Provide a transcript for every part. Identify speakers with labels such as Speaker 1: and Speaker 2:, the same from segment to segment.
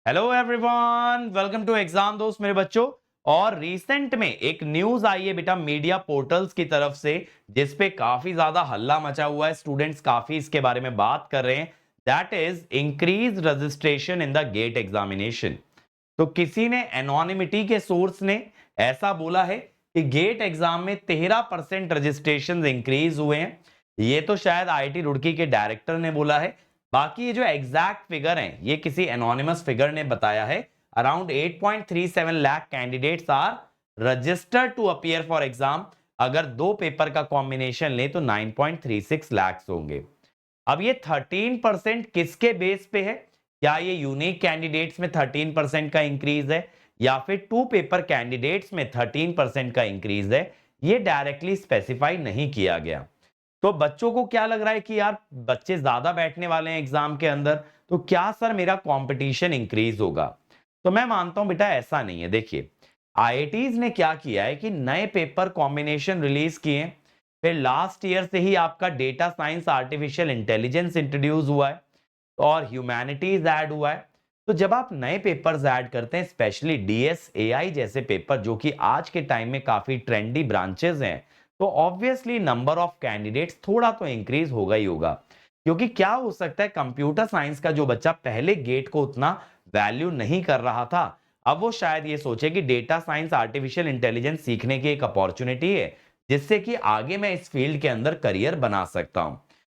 Speaker 1: Hello everyone, welcome to exam दोस्त मेरे बच्चों। और रिसेंट में एक न्यूज आई है बेटा मीडिया पोर्टल्स की तरफ से, जिसपे काफी ज्यादा हल्ला मचा हुआ है। स्टूडेंट्स काफी इसके बारे में बात कर रहे हैं। That is increase registration in the GATE examination. तो किसी ने एनोनिमिटी के सोर्स ने ऐसा बोला है कि गेट एग्जाम में 13% रजिस्ट्रेशन इंक्रीज हुए हैं। ये तो शायद आईआईटी रुड़की के डायरेक्टर ने बोला है। बाकी ये जो एग्जैक्ट फिगर है ये किसी एनोनिमस फिगर ने बताया है। Around 8.37 lakh candidates are registered to appear for exam. अगर दो पेपर का कॉम्बिनेशन ले तो 9.36 लाख होंगे। अब ये 13% किसके बेस पे है? क्या ये यूनिक कैंडिडेट्स में 13% का इंक्रीज है या फिर टू पेपर कैंडिडेट्स में 13% का इंक्रीज है? ये डायरेक्टली स्पेसिफाई नहीं किया गया। तो बच्चों को क्या लग रहा है कि यार बच्चे ज्यादा बैठने वाले हैं एग्जाम के अंदर, तो क्या सर मेरा कंपटीशन इंक्रीज होगा? तो मैं मानता हूं बेटा ऐसा नहीं है। देखिए, आईआईटीज ने क्या किया है कि नए पेपर कॉम्बिनेशन रिलीज किए। फिर लास्ट ईयर से ही आपका data science artificial intelligence introduce हुआ है और ह्यूमैनिटीज ऐड हुआ है। तो जब आप नए पेपर्स ऐड करते हैं, स्पेशली डीएस एआई जैसे पेपर जो कि आज के टाइम में काफी ट्रेंडी ब्रांचेस हैं, तो ऑब्वियसली नंबर ऑफ कैंडिडेट्स थोड़ा तो इंक्रीज होगा ही होगा। क्योंकि क्या हो सकता है, कंप्यूटर साइंस का जो बच्चा पहले गेट को उतना वैल्यू नहीं कर रहा था, अब वो शायद ये सोचे कि डेटा साइंस आर्टिफिशियल इंटेलिजेंस सीखने की एक अपॉर्चुनिटी है जिससे कि आगे मैं इस फील्ड के अंदर करियर बना सकता हूं।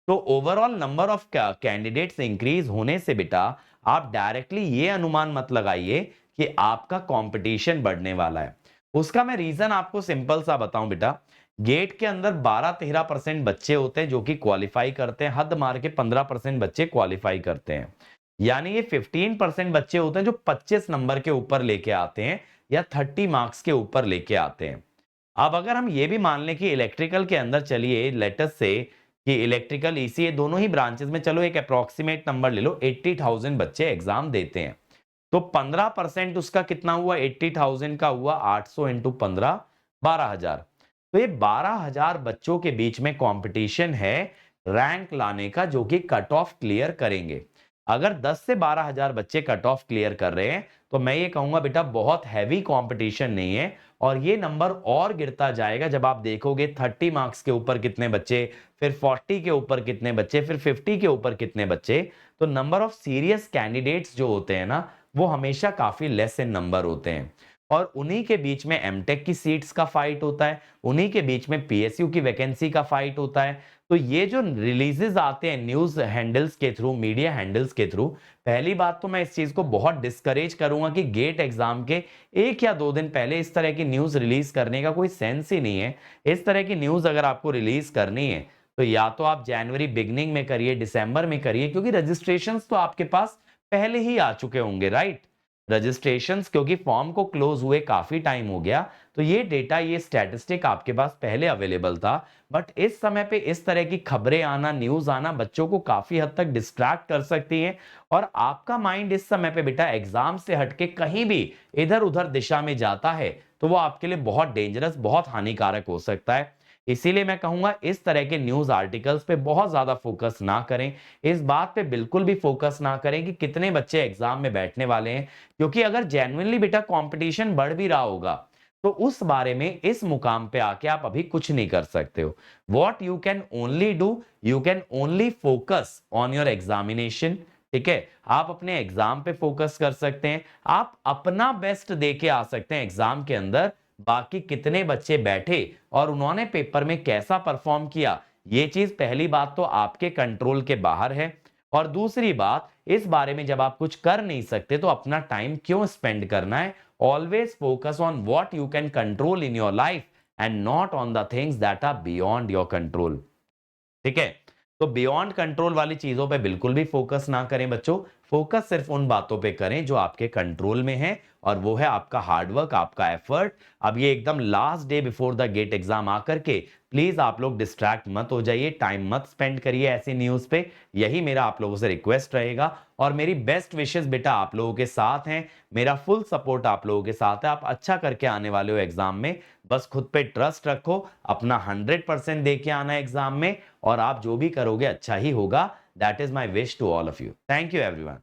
Speaker 1: तो overall number of candidates increase होने से बेटा आप डायरेक्टली ये अनुमान मत लगाइए कि आपका कंपटीशन बढ़ने वाला है। उसका मैं रीजन आपको सिंपल सा बताऊं बेटा। गेट के अंदर 12-13% बच्चे होते हैं जो कि क्वालिफाई करते हैं। हद मार के 15% बच्चे क्वालिफाई करते हैं। यानी ये 15% बच्चे होते हैं जो 25 नंबर के ऊपर लेके आते हैं या 30 मार्क्स के ऊपर लेके आते हैं। अब अगर हम ये भी मान लें कि इलेक्ट्रिकल के अंदर, चलिए लेटेस्ट से कि इलेक्ट्रिकल ईसीए दोनों ही ब्रांचेस में, चलो एक अप्रोक्सीमेट नंबर ले लो, 80,000 बच्चे एग्जाम देते हैं। तो 15% उसका कितना हुआ? 80,000 का हुआ 800 इंटू 15, 12,000। तो ये 12,000 बच्चों के बीच में कंपटीशन है रैंक लाने का, जो कि कट ऑफ क्लियर करेंगे। अगर 10 से 12,000 बच्चे कट ऑफ क्लियर कर रहे हैं तो मैं ये कहूंगा बेटा बहुत हैवी कंपटीशन नहीं है। और ये नंबर और गिरता जाएगा जब आप देखोगे 30 मार्क्स के ऊपर कितने बच्चे, फिर 40 के ऊपर कितने बच्चे, फिर 50 के ऊपर कितने बच्चे। तो नंबर ऑफ सीरियस कैंडिडेट्स जो होते हैं ना, वो हमेशा काफी लेस इन नंबर होते हैं। और उन्हीं के बीच में एमटेक की सीट्स का फाइट होता है, उन्हीं के बीच में पीएसयू की वैकेंसी का फाइट होता है। तो ये जो रिलीजेस आते हैं न्यूज हैंडल्स के थ्रू, मीडिया हैंडल्स के थ्रू, पहली बात तो मैं इस चीज को बहुत डिस्करेज करूंगा कि गेट एग्जाम के 1 या 2 दिन पहले इस तरह की न्यूज रिलीज करने का कोई सेंस ही नहीं है। इस तरह की न्यूज अगर आपको रिलीज करनी है तो या तो आप जनवरी बिगनिंग में करिए, दिसंबर में करिए, क्योंकि रजिस्ट्रेशंस तो आपके पास पहले ही आ चुके होंगे, राइट? रजिस्ट्रेशंस क्योंकि फॉर्म को क्लोज हुए काफी टाइम हो गया, तो ये डेटा, ये स्टैटिस्टिक आपके पास पहले अवेलेबल था। बट इस समय पे इस तरह की खबरें आना, न्यूज आना बच्चों को काफी हद तक डिस्ट्रैक्ट कर सकती हैं। और आपका माइंड इस समय पे बेटा एग्जाम से हटके कहीं भी इधर उधर दिशा में जाता है तो वो आपके लिए बहुत डेंजरस, बहुत हानिकारक हो सकता है। इसीलिए मैं कहूंगा इस तरह के न्यूज आर्टिकल्स पे बहुत ज्यादा फोकस ना करें। इस बात पे बिल्कुल भी फोकस ना करें कि कितने बच्चे एग्जाम में बैठने वाले हैं, क्योंकि अगर जेन्युइनली बेटा कंपटीशन बढ़ भी रहा होगा तो उस बारे में इस मुकाम पे आके आप अभी कुछ नहीं कर सकते हो। What you can only do, you can only focus on your examination. ठीक है, आप अपने एग्जाम पे फोकस कर सकते हैं, आप अपना बेस्ट दे के आ सकते हैं एग्जाम के अंदर। बाकी कितने बच्चे बैठे और उन्होंने पेपर में कैसा परफॉर्म किया, ये चीज पहली बात तो आपके कंट्रोल के बाहर है। और दूसरी बात, इस बारे में जब आप कुछ कर नहीं सकते तो अपना टाइम क्यों स्पेंड करना है? Always focus on what you can control in your life and not on the things that are beyond your control. ठीक है, तो बियॉन्ड कंट्रोल वाली चीजों पे बिल्कुल भी फोकस ना करें बच्चों। फोकस सिर्फ उन बातों पे करें जो आपके कंट्रोल में है, और वो है आपका हार्डवर्क, आपका एफर्ट। अब ये एकदम last day before the GATE exam आकर के प्लीज आप लोग डिस्ट्रैक्ट मत हो जाइए, टाइम मत स्पेंड करिए ऐसी न्यूज पे। यही मेरा आप लोगों से रिक्वेस्ट रहेगा। और मेरी बेस्ट विशेस बेटा आप लोगों के साथ हैं, मेरा फुल सपोर्ट आप लोगों के साथ है। आप अच्छा करके आने वाले हो एग्जाम में, बस खुद पे ट्रस्ट रखो, अपना 100% दे के आना एग्जाम में, और आप जो भी करोगे अच्छा ही होगा। That is my wish to all of you. Thank you everyone.